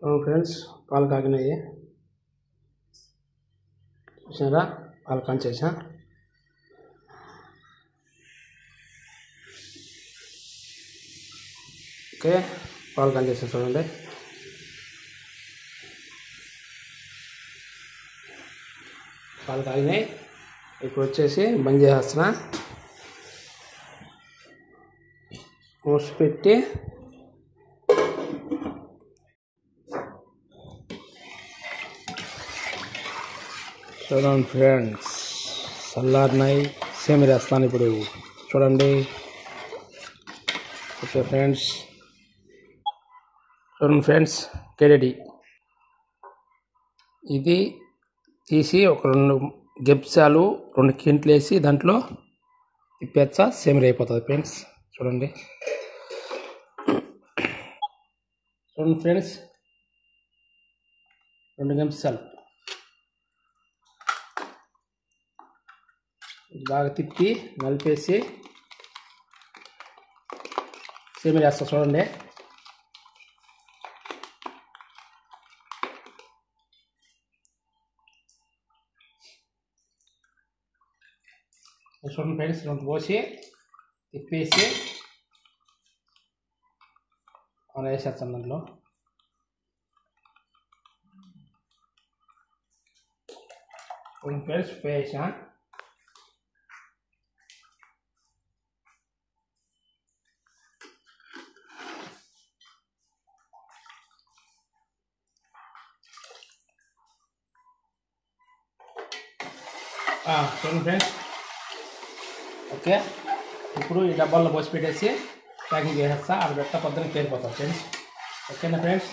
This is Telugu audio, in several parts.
ఫ్రెండ్స్ పాలు కాగినాయి చూసారా, పాలు కాంచేసా. ఓకే, పాలు కాంచేసా చూడండి. పాలు కాగినాయి. ఇప్పుడు వచ్చేసి బంద్ చేస్తున్నా. మూసి పెట్టి చూడండి ఫ్రెండ్స్, చల్లారినాయి. సేమ్ వేస్తాను ఇప్పుడు చూడండి. ఓకే ఫ్రెండ్స్, చూడండి ఫ్రెండ్స్, రెడీ. ఇది తీసి ఒక 2 గెప్సాలు 2 కింట్లు వేసి దాంట్లో తిప్పేచ్చా సేమియా అయిపోతుంది ఫ్రెండ్స్. చూడండి ఫ్రెండ్స్, 2 గెంసాలు బాగా తిప్పి నలిపేసి సేమియా వేస్తా చూడండి. చూడండి ఫ్రెండ్స్, 2 పోసి తిప్పేసి మనం వేసేస్తాం దాంట్లో. చూడండి ఫ్రెండ్స్, వేసా. చూడండి ఫ్రెండ్స్, ఓకే. ఇప్పుడు ఈ డబ్బాల్లో పోసి పెట్టేసి ప్యాకింగ్ చేసేస్తా. అది పెట్ట పొద్దున పేరిపోతాం ఫ్రెండ్స్. ఓకేనా ఫ్రెండ్స్?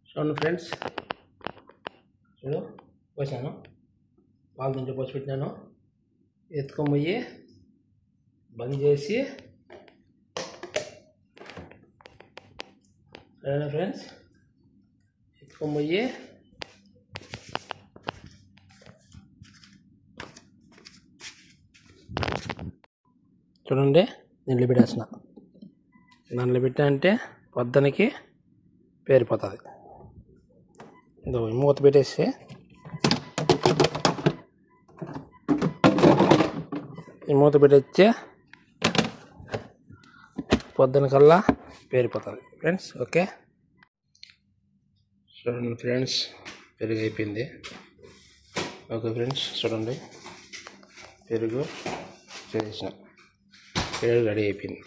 చూడండి ఫ్రెండ్స్, చూడు పోసాను, పాలు దీంట్లో పోసి పెట్టినాను. ఎత్తుకొని పోయి బంద్ చేసి, సరేనా ఫ్రెండ్స్, ఎత్తుకొని పోయి చూడండి దీంట్లో పెట్టేసిన. దాంట్లో పెట్టా అంటే పొద్దునకి పేరిపోతుంది. ఇదో మూత పెట్టేసి ఈ మూత పెట్టేస్తే పొద్దున కల్లా పేరిపోతుంది ఫ్రెండ్స్. ఓకే, చూడండి ఫ్రెండ్స్, పెరుగు అయిపోయింది. ఓకే ఫ్రెండ్స్, చూడండి పెరుగు చేసిన, పెరుగు రెడీ అయిపోయింది.